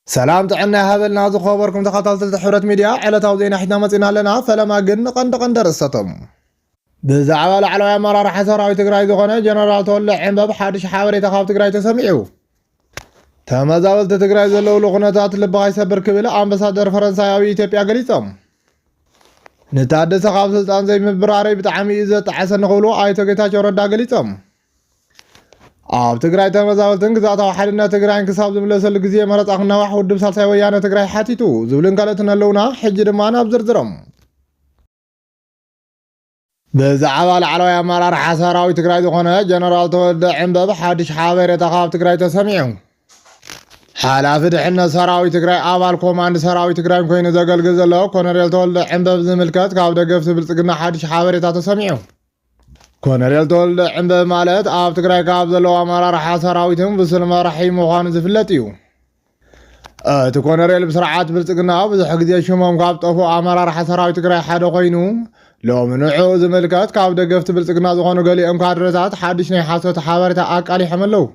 سلام تعنا هذا الناس خبركم تخاطلت حرة ميديا على توزيع حنا مصينا لنا فلما قلنا قند رستم بزعوال على مرار حسراوي تግራይ ዝኾነ ጀነራል ተወልደ ዕንበብ ሓድሽ ሓበሬታ ካብ ትግራይ ተሰሚዑ ተመዛበልቲ ትግራይ ዘለው ኩነታት ልብ ኣይሰብር ክብል ኣምባሳደር ፈረንሳያዊ ኢትዮጵያ ገሊፆም ንታደሰ ካብ ስልጣን ዘይምብራረይ ብጣዕሚ እዩ ዘጣዓሰ ንኽብሉ ኣይቶ ጌታቸው ረዳ ገሊፆም ኣብ ትግራይ ተመዛበልትን ግዛታዊ ሓድነት ትግራይን ክሳብ ዝምለሰሉ ግዜ መረፃ ክነዋሕ ውድብ ሳልሳይ ወያነ ትግራይ ሓቲቱ ዝብልን ካልኦትን ኣለውና ሕጂ ድማ ናብ ዝርዝሮም ብዛዕባ ላዕለዋይ ኣመራርሓ ሰራዊት ትግራይ ዝኾነ ጀነራል ተወልደ ዕንበብ ሓድሽ ሓበሬታ ካብ ትግራይ ተሰሚዑ ሓላፊ ድሕነት ሰራዊት ትግራይ ኣባል ኮማንድ ሰራዊት ትግራይ ኮይኑ ዘገልግል ዘሎ ኮሎኔል ተወልደ ዕንበብ ዝምልከት ካብ ደገፍቲ ብልፅግና ሓድሽ ሓበሬታ ተሰሚዑ ኮሎኔል ተወልደ ዕንበብ ማለት ኣብ ትግራይ ካብ ዘለዎ ኣመራርሓ ሰራዊትን ብስል መራሒ ምዃኑ ዝፍለጥ እዩ እቲ ኮሎኔል ብስርዓት ብልፅግና ብዙሕ ግዜ ሽሞም ካብ ጠፍኡ ኣመራርሓ ሰራዊት ትግራይ ሓደ ኮይኑ ሎሚ ንዑ ዝምልከት ካብ ደገፍቲ ብልፅግና ዝኾኑ ገሊኦም ካድረታት ሓድሽ ናይ ሓሶት ሓበሬታ ኣቃሊሖም ኣለዉ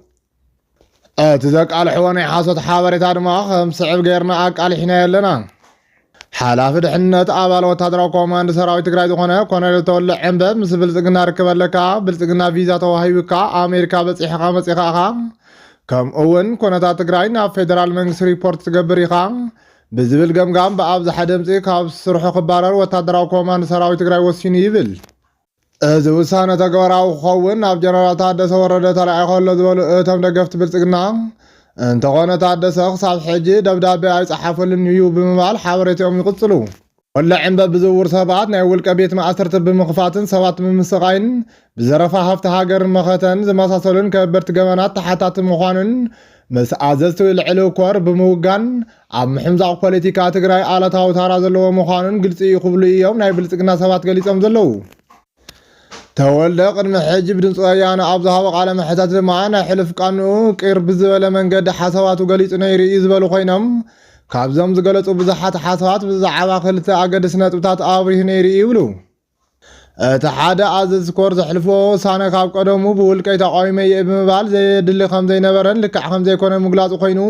እቲ ዘቃልሕዎ ናይ ሓሶት ሓበሬታ ድማ ከም ስዕብ ጌርና ኣቃሊሕና ኣለና ሓላፊ ድሕነት ኣባል ወታደራዊ ኮማንድ ሰራዊት ትግራይ ዝኾነ ኮሎኔል ተወልደ ዕንበብ ምስ ብልፅግና ርክብ ኣለካ ብልፅግና ቪዛ ተዋሂብካ ኣሜሪካ በፂሕኻ መፂኻ ኢኻ ከምኡ እውን ኩነታት ትግራይ ናብ ፌደራል መንግስቲ ሪፖርት ትገብር ኢኻ ብዝብል ገምጋም ብኣብዝሓ ድምፂ ካብ ስርሑ ክባረር ወታደራዊ ኮማንድ ሰራዊት ትግራይ ወሲኑ ይብል እዚ ውሳነ ተግባራዊ ክኸውን ናብ ጀነራል ታደሰ ወረደ ተላኢኹ ኣሎ ዝበሉ እቶም ደገፍቲ ብልፅግና እንተኾነ ታደሰ ክሳብ ሕጂ ደብዳቤ ኣይፀሓፈሉን እዩ ብምባል ሓበሬትኦም ይቕፅሉ ወልደ ዕንበብ ብዝውውር ሰባት ናይ ውልቀ ቤት ማእሰርቲ ብምኽፋትን ሰባት ብምስቃይን ብዘረፋ ሃፍቲ ሃገርን መኸተን ዝመሳሰሉን ከበድቲ ገበናት ተሓታቲ ምዃኑን ምስ ኣዘዝቲ ልዕሊ ኮር ብምውጋን ኣብ ምሕምዛቕ ፖለቲካ ትግራይ ኣለታዊ ታራ ዘለዎ ምዃኑን ግልፂ እዩ ክብሉ እዮም ናይ ብልፅግና ሰባት ገሊፆም ዘለዉ ተወልደ ቅድሚ ሕጂ ብድምፂ ወያነ ኣብ ዝሃቦ ቃለ መሕተት ድማ ናይ ሕልፍ ቃንኡ ቂር ብዝበለ መንገዲ ሓሳባቱ ገሊፁ ነይሩ እዩ ዝበሉ ኮይኖም ካብዞም ዝገለፁ ብዙሓት ሓሳባት ብዛዕባ ክልተ ኣገደስቲ ነጥብታት ኣብሪሁ ነይሩ ይብሉ እቲ ሓደ ኣዘዝ ኮር ዘሕልፎ ውሳነ ካብ ቀደሙ ብውልቀይ ተቃዊመ እየ ብምባል ዘየድሊ ከም ዘይነበረን ልክዕ ከም ዘይኮነ ምግላፁ ኮይኑ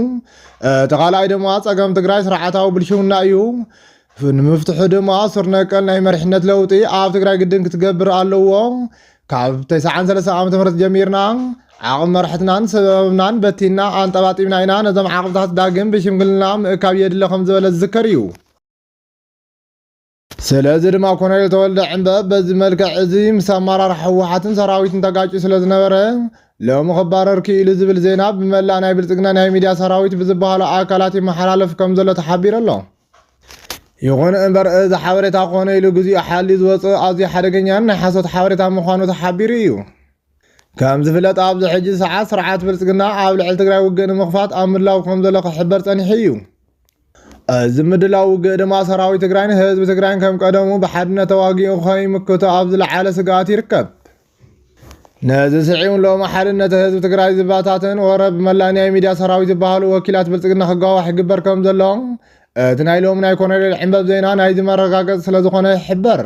እቲ ካልኣይ ድማ ፀገም ትግራይ ስርዓታዊ ብልሽውና እዩ ንምፍትሑ ድማ ስር ነቀል ናይ መሪሕነት ለውጢ ኣብ ትግራይ ግድን ክትገብር ኣለዎ ካብ 93 ዓ.ም ጀሚርና ዓቕሚ መራሕትናን ሰበብናን በቲና ኣንጠባጢብና ኢና ነዞም ዓቕብታት ዳግም ብሽምግልና ምእካብ የድሊ ከም ዝበለ ዝዝከር እዩ ስለዚ ድማ ኮሎኔል ተወልደ ዕንበብ በዚ መልክዕ እዚ ምስ ኣመራርሓ ህወሓትን ሰራዊትን ተጋጩ ስለዝነበረ ሎሚ ክባረር ክኢሉ ዝብል ዜና ብመላእ ናይ ብልፅግና ናይ ሚድያ ሰራዊት ብዝበሃሉ ኣካላት ይመሓላለፍ ከም ዘሎ ተሓቢሩ ኣሎ ይኹን እምበር እዚ ሓበሬታ ኮነ ኢሉ ግዚኡ ሓልዩ ዝወፅእ ኣዝዩ ሓደገኛን ናይ ሓሶት ሓበሬታ ምዃኑ ተሓቢሩ እዩ ከም ዝፍለጥ ኣብዚ ሕጂ ሰዓት ስርዓት ብልፅግና ኣብ ልዕሊ ትግራይ ውግእ ንምኽፋት ኣብ ምድላው ከም ዘሎ ክሕበር ፀኒሑ እዩ እዚ ምድላው ውግእ ድማ ሰራዊት ትግራይን ህዝቢ ትግራይን ከም ቀደሙ ብሓድነት ተዋጊኡ ከይምክቶ ኣብ ዝለዓለ ስግኣት ይርከብ ነዚ ስዒውን ሎሚ ሓድነት ህዝቢ ትግራይ ዝባታትን ወረብ ብመላእ ናይ ሚድያ ሰራዊት ዝበሃሉ ወኪላት ብልፅግና ክጋዋሕ ይግበር ከም ዘሎ እቲ ናይ ሎሚ ናይ ኮሎኔል ዕንበብ ዜና ናይዚ መረጋገፂ ስለዝኾነ ይሕበር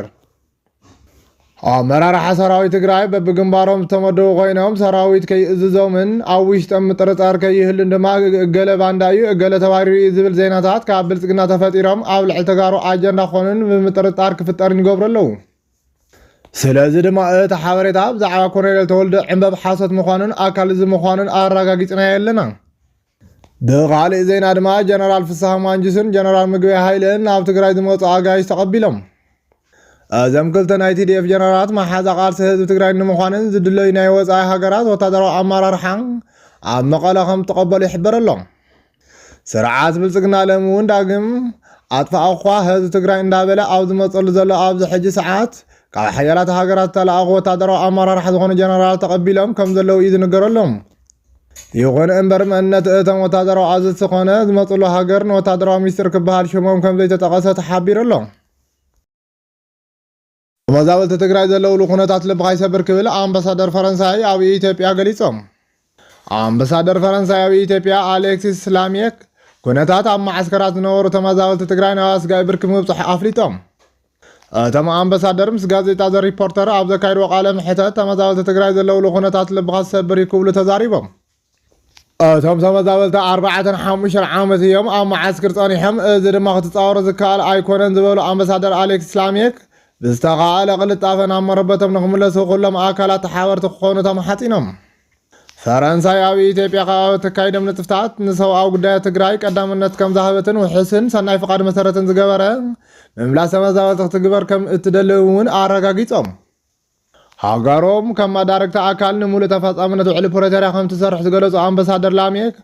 ኣመራርሓ ሰራዊት ትግራይ በብግንባሮም ዝተመደቡ ኮይኖም ሰራዊት ከይእዝዞምን ኣብ ውሽጦም ምጥርጣር ከይህሉን ድማ እገለ ባንዳ እዩ እገለ ተባሪሩ እዩ ዝብል ዜናታት ካብ ብልፅግና ተፈጢሮም ኣብ ልዕሊ ተጋሩ ኣጀንዳ ኮኑን ብምጥርጣር ክፍጠርን ይገብሩ ኣለዉ ስለዚ ድማ እቲ ሓበሬታ ብዛዕባ ኮሎኔል ተወልደ ዕንበብ ሓሶት ምዃኑን ኣካል እዚ ምዃኑን ኣረጋጊፅና ኣለና ብኻሊእ ዜና ድማ ጀነራል ፍስሓ ማንጁስን ጀነራል ምግበይ ሃይለን ኣብ ትግራይ ዝመፁ ኣጋይሽ ተቐቢሎም እዞም ክልተ ናይ ቲዲኤፍ ጀነራላት መሓዛ ቃልሲ ህዝቢ ትግራይ ንምዃንን ዝድለዩ ናይ ወፃኢ ሃገራት ወታደራዊ ኣመራርሓ ኣብ መቐለ ከም ተቐበሉ ይሕበር ኣሎ ስርዓት ብልፅግና ሎሚ እውን ዳግም ኣጥፋእ እኳ ህዝቢ ትግራይ እንዳበለ ኣብ ዝመፀሉ ዘሎ ኣብዚ ሕጂ ሰዓት ካብ ሓያላት ሃገራት ዝተለኣኹ ወታደራዊ ኣመራርሓ ዝኾኑ ጀነራል ተቐቢሎም ከም ዘለዉ እዩ ዝንገረሎም ይኹን እምበር መንነት እቶም ወታደራዊ ኣዘዝቲ ኮነ ዝመፅሉ ሃገር ንወታደራዊ ሚኒስትር ክበሃል ሽሞም ከም ዘይተጠቐሰ ተሓቢሩ ኣሎ ተመዛበልቲ ትግራይ ዘለውሉ ኩነታት ልቢ ከይሰብር ክብል ኣምባሳደር ፈረንሳይ ኣብ ኢትዮጵያ ገሊፆም ኣምባሳደር ፈረንሳይ ኣብ ኢትዮጵያ ኣሌክሲስ ስላሚክ ኩነታት ኣብ ማዓስከራት ዝነበሩ ተመዛበልቲ ትግራይ ናብ ኣስጋኢ ብርኪ ምብፅሑ ኣፍሊጦም እቶም ኣምባሳደር ምስ ጋዜጣ ዘ ሪፖርተር ኣብ ዘካይድዎ ቃለ ምሕተት ተመዛበልቲ ትግራይ ዘለውሉ ኩነታት ልቢ ከይሰብር ክብሉ ተዛሪቦም እቶም ተመዛበልቲ 45 ዓመት እዮም ኣብ መዓስክር ጸኒሖም እዚ ድማ ክትጻወሩ ዝከኣል ኣይኮነን ዝበሉ ኣምባሳደር ኣሌክስ ስላሜክ ብዝተኻኣለ ቅልጣፈ ናብ መረበቶም ንክምለሱ ኩሎም ኣካላት ተሓበርቲ ክኾኑ ተማሓፂኖም። ፈረንሳይ ኣብ ኢትዮጵያ ካብ ተካይዶም ንጥፍታት ንሰብኣዊ ጉዳያት ትግራይ ቀዳምነት ከም ዝሃበትን ውሕስን ሰናይ ፍቓድ መሰረትን ዝገበረ ምምላስ ተመዛበልቲ ክትግበር ከም እትደልው እውን ኣረጋጊጾም ሃገሮም ከም መዳርግቲ ኣካል ንሙሉእ ተፈጻምነት ውዕሊ ፕሪቶርያ ከም ትሰርሕ ዝገለጹ ኣምባሳደር ላሜክ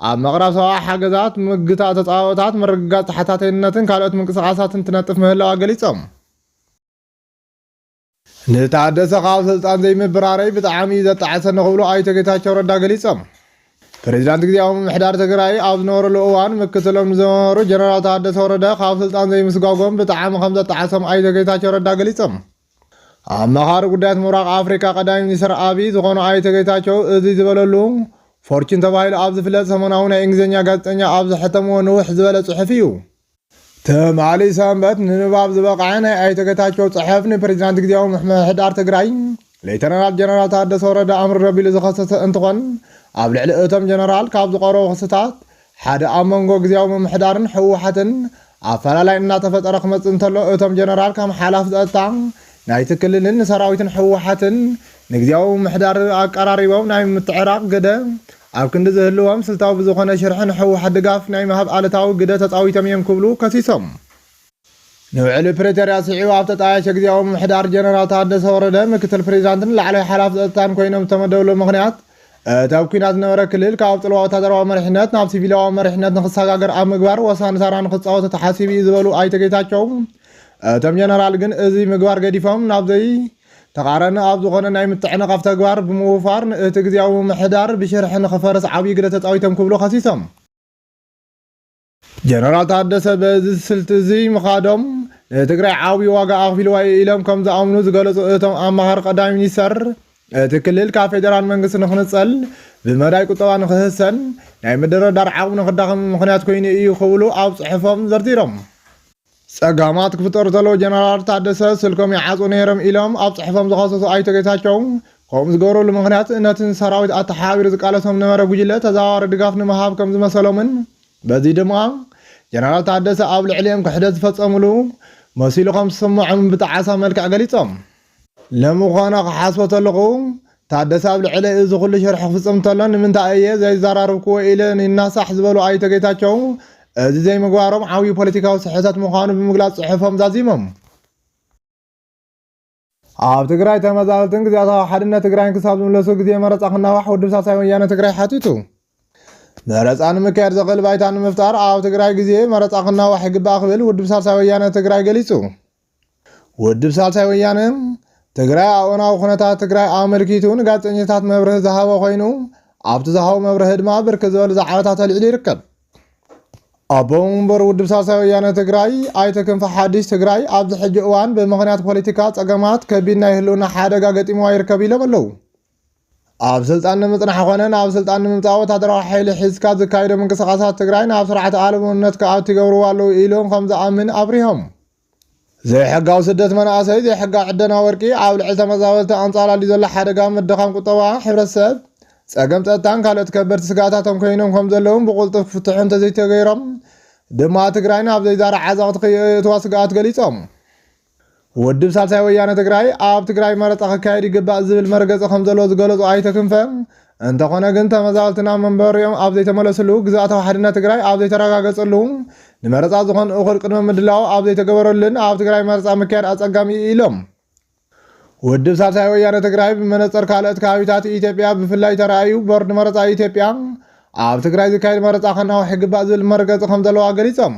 ኣብ ምቕራብ ሰብኣዊ ሓገዛት ምግታእ ተጻዋታት ምርግጋጽ ተሓታተይነትን ካልኦት ምንቅስቓሳትን ትነጥፍ ምህላዋ ገሊጾም ንታደሰ ካብ ስልጣን ዘይምብራረይ ብጣዕሚ ዘጣዓሰኒ ክብሉ ኣይተ ጌታቸው ረዳ ገሊጾም ፕሬዚዳንት ግዚያዊ ምምሕዳር ትግራይ ኣብ ዝነበረሉ እዋን ምክትሎም ዝነበሩ ጀነራል ታደሰ ወረደ ካብ ስልጣን ዘይምስጓጎም ብጣዕሚ ከም ዘጣዓሶም ኣይተ ጌታቸው ረዳ ገሊጾም ኣመኻሪ ጉዳያት ምብራቅ ኣፍሪካ ቀዳሚ ሚኒስትር ኣብይ ዝኾኑ ኣይተ ጌታቸው እዚ ዝበለሉ ፎርቹን ተባሂሉ ኣብ ዝፍለጥ ሰሞናዊ ናይ እንግሊዝኛ ጋዜጠኛ ኣብ ዝሕተምዎ ንውሕ ዝበለ ጽሑፍ እዩ ተማሊ ሰንበት ንንባብ ዝበቕዐ ናይ ኣይተ ጌታቸው ጽሑፍ ንፕሬዚዳንት ግዚያዊ ምምሕዳር ትግራይ ሌተናል ጀነራል ታደሰ ወረደ ኣምሪ ረቢሉ ዝኸሰሰ እንትኾን ኣብ ልዕሊ እቶም ጀነራል ካብ ዝቐረቡ ክስታት ሓደ ኣብ መንጎ ግዚያዊ ምምሕዳርን ሕወሓትን ኣፈላላይ እናተፈጠረ ክመጽእ እንተሎ እቶም ጀነራል ከም ሓላፍ ጸጥታ ናይቲ ክልልን ሰራዊትን ሕወሓትን ንግዚያዊ ምምሕዳር ኣቀራሪቦም ናይ ምትዕራቕ ግደ ኣብ ክንዲ ዝህልዎም ስልታዊ ብዝኾነ ሽርሕን ሕወሓት ድጋፍ ናይ ምሃብ ኣለታዊ ግደ ተፃዊቶም እዮም ክብሉ ከሲሶም ንውዕሊ ፕሪቶርያ ስዒቡ ኣብ ተጣየሸ ግዚያዊ ምምሕዳር ጀነራል ታደሰ ወረደ ምክትል ፕሬዚዳንትን ላዕለዋይ ሓላፊ ጸጥታን ኮይኖም ዝተመደብሉ ምኽንያት እተብ ኩናት ዝነበረ ክልል ካብ ጽልዋ ወታደራዊ መሪሕነት ናብ ሲቪላዊ መሪሕነት ንክሰጋገር ኣብ ምግባር ወሳኒ ተራ ንክፃወቱ ተሓሲቡ እዩ ዝበሉ ኣይተ ጌታቸው እቶም ጀነራል ግን እዚ ምግባር ገዲፎም ናብዘይ ተቃረነ ኣብ ዝኾነ ናይ ምትዕንቃፍ ተግባር ብምውፋር እቲ ግዚያዊ ምምሕዳር ብሽርሒ ንኽፈርስ ዓብዪ ግደ ተፃዊቶም ክብሉ ከሲሶም ጀነራል ታደሰ በዚ ስልቲ እዚ ምኻዶም ንትግራይ ዓብዪ ዋጋ ኣኽፊልዋ ኢሎም ከም ዝኣምኑ ዝገለጹ እቶም ኣመኻሪ ቀዳሚ ሚኒስተር እቲ ክልል ካብ ፌደራል መንግስቲ ንክንፀል ብመዳይ ቁጠባ ንክህሰን ናይ ምድርዳር ዓቕሚ ንክዳኸም ምክንያት ኮይኑ እዩ ክብሉ ኣብ ጽሑፎም ዘርዚሮም ጸጋማት ክፍጠሩ ተለዉ ጀነራል ታደሰ ስልኮም ይዓፁ ነይሮም ኢሎም ኣብ ጽሑፎም ዝኸሰሱ ኣይተ ጌታቸው ከምኡ ዝገብረሉ ምክንያት ነትን ሰራዊት ኣተሓቢሩ ዝቃለሶም ነበረ ጉጅለ ተዘዋዋሪ ድጋፍ ንምሃብ ከም ዝመሰሎምን በዚ ድማ ጀነራል ታደሰ ኣብ ልዕሊኦም ክሕደት ዝፈጸሙሉ መሲሉ ከም ዝስምዖም ብጣዓሳ መልክዕ ገሊጾም ለምኾነ ክሓስቦ ተለኹ ታደሰ ኣብ ልዕሊ እዚ ኩሉ ሽርሒ ክፍጽም እንተሎ ንምንታይ እየ ዘይዘራርብክዎ ኢለ ይናሳሕ ዝበሉ ኣይተ ጌታቸው እዚ ዘይምግባሮም ዓብዪ ፖለቲካዊ ስሕተት ምዃኑ ብምግላጽ ጽሑፎም ዛዚሞም ኣብ ትግራይ ተመዛበልትን ግዝያታዊ ሓድነት ትግራይን ክሳብ ዝምለሱ ግዜ መረፃ ክናዋሕ ውድብ ሳልሳይ ወያነ ትግራይ ሓቲቱ መረፃ ንምክያድ ዘኽእል ባይታ ንምፍጣር ኣብ ትግራይ ግዜ መረፃ ክናዋሕ ይግባእ ክብል ውድብ ሳልሳይ ወያነ ትግራይ ገሊጹ ውድብ ሳልሳይ ወያነ ትግራይ ኣብ እዋናዊ ኩነታት ትግራይ ኣመልኪቱ ንጋዜጠኛታት መብርሂ ዝሃበ ኮይኑ ኣብቲ ዝሃቦ መብርሂ ድማ ብርክት ዝበሉ ዛዕባታት ኣልዒሉ ይርከብ ኣቦ ወንበር ውድብ ሳልሳይ ወያነ ትግራይ ኣይተ ክንፈ ሓድሽ ትግራይ ኣብዚ ሕጂ እዋን ብምኽንያት ፖለቲካ ፀገማት ከቢድ ናይ ህልውና ሓደጋ ገጢምዋ ይርከብ ኢሎም ኣለው ኣብ ስልጣን ንምፅናሕ ኮነ ናብ ስልጣን ንምምፃእ ወታደራዊ ሓይሊ ሒዝካ ዝካየዶ ምንቅስቃሳት ትግራይ ናብ ስርዓተ ኣልቦነት ከኣቱ ይገብርዎ ኣለው ኢሎም ከም ዝኣምን ኣብሪሆም ዘይሕጋዊ ስደት መናእሰይ ዘይሕጋዊ ዕደና ወርቂ ኣብ ልዕሊ ተመዛበልቲ ኣንፃላሊ ዘሎ ሓደጋ ምድኻም ቁጠባ ሕብረተሰብ ጸገም ጸጥታን ካልኦት ከበድቲ ስጋታቶም ኮይኖም ከም ዘለዎም ብቁልጡፍ ፍትሑ እንተዘይተገይሮም ድማ ትግራይ ናብ ዘይዛረብ ዓዘቕቲ ክእትዋ ስግኣት ገሊፆም ውድብ ሳልሳይ ወያነ ትግራይ ኣብ ትግራይ መረፃ ክካየድ ይግባእ ዝብል መርገፂ ከም ዘለዎ ዝገለጹ ኣይተ ክንፈ እንተኾነ ግን ተመዛበልትና መንበሪኦም ኣብ ዘይተመለስሉ ግዝኣታዊ ሓድነት ትግራይ ኣብ ዘይተረጋገፀሉ ንመረፃ ዝኾን እኹል ቅድመ ምድላው ኣብ ዘይተገበረሉን ኣብ ትግራይ መረፃ ምክያድ ኣጸጋሚ ኢሎም ውድብ ሳልሳይ ወያነ ትግራይ ብመነፅር ካልኦት ከባቢታት ኢትዮጵያ ብፍላይ ተራእዩ ቦርድ መረፃ ኢትዮጵያ ኣብ ትግራይ ዝካየድ መረፃ ከናውሕ ይግባእ ዝብል መርገፂ ከም ዘለዋ ገሊፆም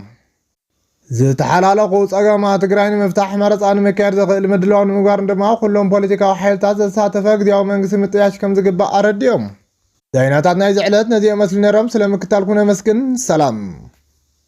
ዝተሓላለኹ ፀገማት ትግራይ ንምፍታሕ መረፃ ንምክያድ ዘኽእል ምድላው ንምግባር ድማ ኩሎም ፖለቲካዊ ሓይልታት ዘሳተፈ ግዝያዊ መንግስቲ ምጥያሽ ከም ዝግባእ ኣረዲኦም ዜናታት ናይ ዝዕለት ነዚኦም መስሊ ነይሮም ስለምክታልኩም ነመስግን ሰላም